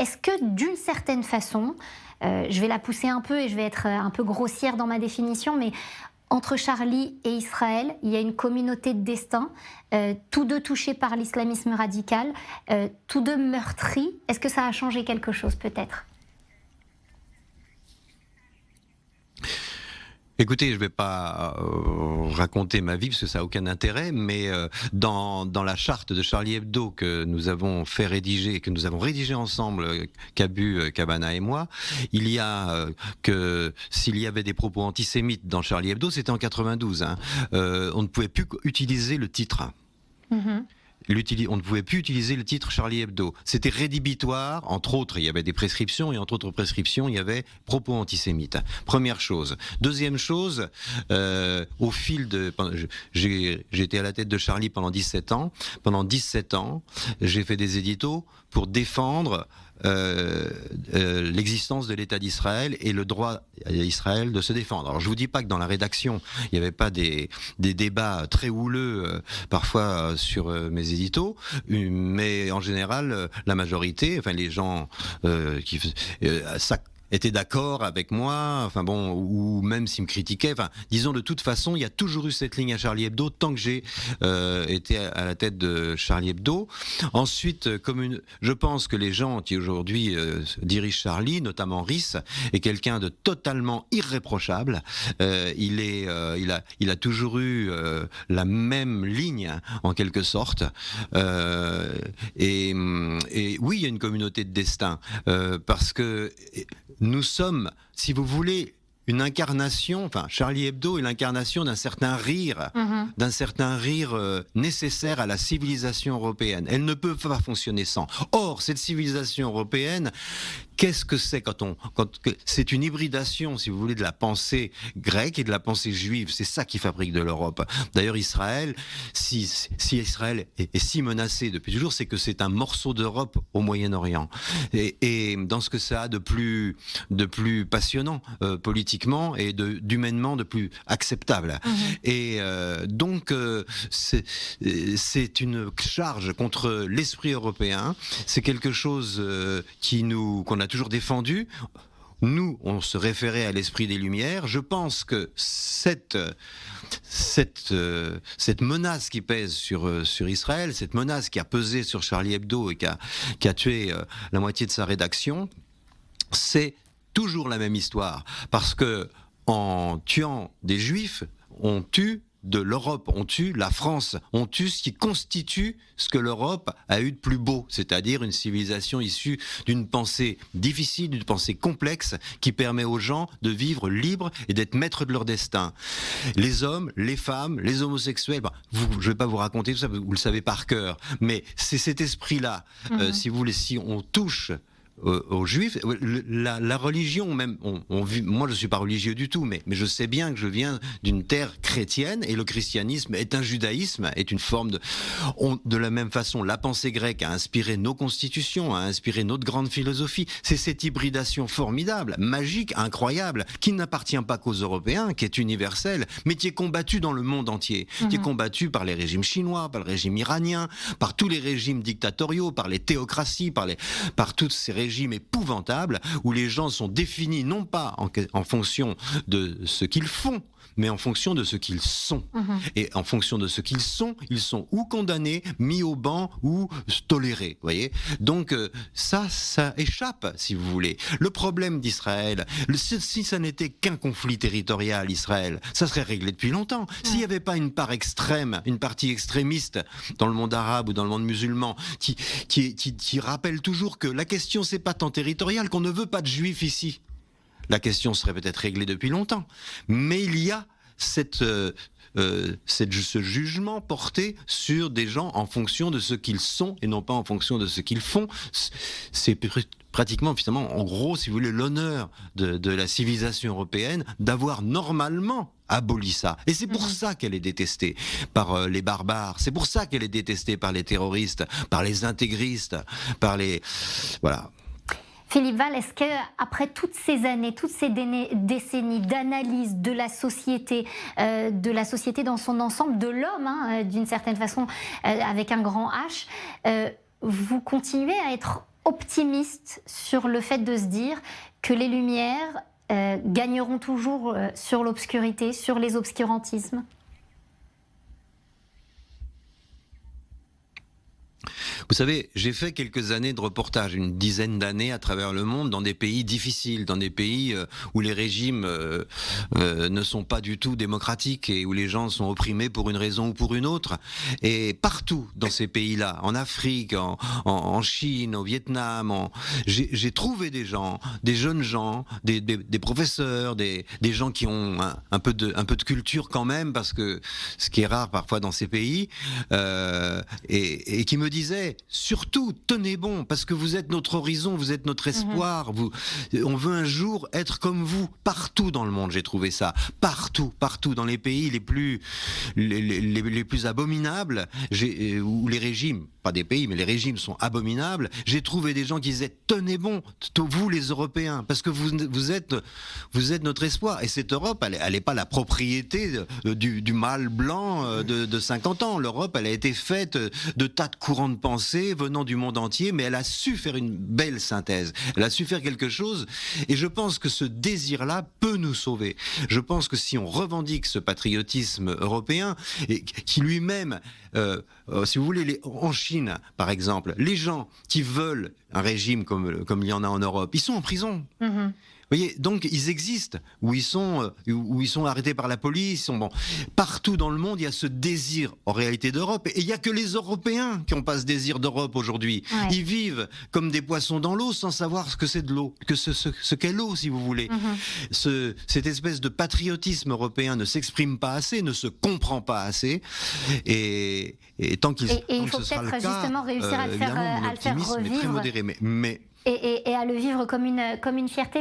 est-ce que d'une certaine façon, je vais la pousser un peu et je vais être un peu grossière dans ma définition, mais entre Charlie et Israël, il y a une communauté de destin, tous deux touchés par l'islamisme radical, tous deux meurtris. Est-ce que ça a changé quelque chose peut-être ? Écoutez, je ne vais pas raconter ma vie parce que ça n'a aucun intérêt, mais dans la charte de Charlie Hebdo que nous avons fait rédiger, que nous avons rédigé ensemble, Cabu, Cabana et moi, il y a que s'il y avait des propos antisémites dans Charlie Hebdo, c'était en 92, hein, on ne pouvait plus utiliser le titre. Mm-hmm. On ne pouvait plus utiliser le titre Charlie Hebdo. C'était rédhibitoire, entre autres, il y avait des prescriptions, et entre autres prescriptions, il y avait propos antisémites. Première chose. Deuxième chose, au fil de... J'ai été à la tête de Charlie pendant 17 ans. Pendant 17 ans, j'ai fait des éditos pour défendre l'existence de l'État d'Israël et le droit d'Israël de se défendre. Alors je vous dis pas que dans la rédaction il n'y avait pas des débats très houleux parfois sur mes éditos, mais en général la majorité, enfin les gens ça étaient d'accord avec moi, enfin bon, ou même s'ils me critiquaient, enfin, disons de toute façon, il y a toujours eu cette ligne à Charlie Hebdo tant que j'ai été à la tête de Charlie Hebdo. Ensuite, je pense que les gens qui aujourd'hui dirigent Charlie, notamment Riss, est quelqu'un de totalement irréprochable. Il a toujours eu la même ligne en quelque sorte. Et oui, il y a une communauté de destin parce que nous sommes, si vous voulez, une incarnation, enfin Charlie Hebdo est l'incarnation d'un certain rire, nécessaire à la civilisation européenne. Elle ne peut pas fonctionner sans. Or, cette civilisation européenne, qu'est-ce que c'est c'est une hybridation, si vous voulez, de la pensée grecque et de la pensée juive. C'est ça qui fabrique de l'Europe. D'ailleurs, Israël, si Israël est si menacé depuis toujours, c'est que c'est un morceau d'Europe au Moyen-Orient. Et dans ce que ça a de plus passionnant politiquement et d'humainement de plus acceptable. Et donc, c'est une charge contre l'esprit européen. C'est quelque chose qu'on a toujours défendu. Nous, on se référait à l'esprit des Lumières. Je pense que cette menace qui pèse sur Israël, cette menace qui a pesé sur Charlie Hebdo et qui a tué la moitié de sa rédaction, c'est toujours la même histoire. Parce que en tuant des Juifs, on tue de l'Europe, on tue la France, on tue ce qui constitue ce que l'Europe a eu de plus beau, c'est-à-dire une civilisation issue d'une pensée difficile, d'une pensée complexe, qui permet aux gens de vivre libres et d'être maîtres de leur destin. Les hommes, les femmes, les homosexuels, je ne vais pas vous raconter tout ça, vous le savez par cœur, mais c'est cet esprit-là, si vous voulez, si on touche aux Juifs, la religion même, moi je suis pas religieux du tout, mais je sais bien que je viens d'une terre chrétienne et le christianisme est un judaïsme, est une forme de la même façon, la pensée grecque a inspiré nos constitutions, a inspiré notre grande philosophie. C'est cette hybridation formidable, magique, incroyable, qui n'appartient pas qu'aux Européens, qui est universelle, mais qui est combattue dans le monde entier, qui est combattue par les régimes chinois, par le régime iranien, par tous les régimes dictatoriaux, par les théocraties, par toutes ces régimes épouvantable où les gens sont définis non pas en fonction de ce qu'ils font, mais en fonction de ce qu'ils sont. Et en fonction de ce qu'ils sont, ils sont ou condamnés, mis au banc ou tolérés. Voyez. Donc ça échappe, si vous voulez. Le problème d'Israël, si ça n'était qu'un conflit territorial, Israël, ça serait réglé depuis longtemps. S'il n'y avait pas une part extrême, une partie extrémiste dans le monde arabe ou dans le monde musulman, qui rappelle toujours que la question c'est pas tant territorial, qu'on ne veut pas de juifs ici. La question serait peut-être réglée depuis longtemps. Mais il y a ce jugement porté sur des gens en fonction de ce qu'ils sont et non pas en fonction de ce qu'ils font. C'est pratiquement, finalement, en gros, si vous voulez, l'honneur de la civilisation européenne d'avoir normalement aboli ça. Et c'est pour ça qu'elle est détestée par les barbares. C'est pour ça qu'elle est détestée par les terroristes, par les intégristes, par les... Voilà. Philippe Val, est-ce qu'après toutes ces années, toutes ces décennies d'analyse de la société dans son ensemble, de l'homme, d'une certaine façon, avec un grand H, vous continuez à être optimiste sur le fait de se dire que les Lumières gagneront toujours sur l'obscurité, sur les obscurantismes? Vous savez, j'ai fait quelques années de reportage, une dizaine d'années à travers le monde, dans des pays difficiles, dans des pays où les régimes ne sont pas du tout démocratiques et où les gens sont opprimés pour une raison ou pour une autre. Et partout dans ces pays-là, en Afrique, en Chine, au Vietnam, j'ai trouvé des gens, des jeunes gens, des professeurs, des gens qui ont un peu de culture quand même, parce que ce qui est rare parfois dans ces pays, et qui me disaient: surtout, tenez bon, parce que vous êtes notre horizon, vous êtes notre espoir. On veut un jour être comme vous. Partout dans le monde, j'ai trouvé ça. Partout, dans les pays les plus abominables, où les régimes, pas des pays, mais les régimes sont abominables, j'ai trouvé des gens qui disaient: tenez bon, vous les Européens, parce que vous êtes notre espoir. Et cette Europe, elle n'est pas la propriété du mâle blanc de 50 ans. L'Europe, elle a été faite de tas de courants de pensée venant du monde entier, mais elle a su faire une belle synthèse. Elle a su faire quelque chose, et je pense que ce désir-là peut nous sauver. Je pense que si on revendique ce patriotisme européen, et qui lui-même, si vous voulez, en Chine, par exemple, les gens qui veulent un régime comme il y en a en Europe, ils sont en prison. Vous voyez, donc ils existent, où ils sont arrêtés par la police. Bon. Partout dans le monde, il y a ce désir, en réalité, d'Europe. Et il n'y a que les Européens qui n'ont pas ce désir d'Europe aujourd'hui. Ouais. Ils vivent comme des poissons dans l'eau sans savoir ce que c'est de l'eau, ce qu'est l'eau, si vous voulez. Cette espèce de patriotisme européen ne s'exprime pas assez, ne se comprend pas assez. Et tant qu'il il faut peut-être justement réussir à le faire revivre. Est très modéré, mais et à le vivre comme une fierté.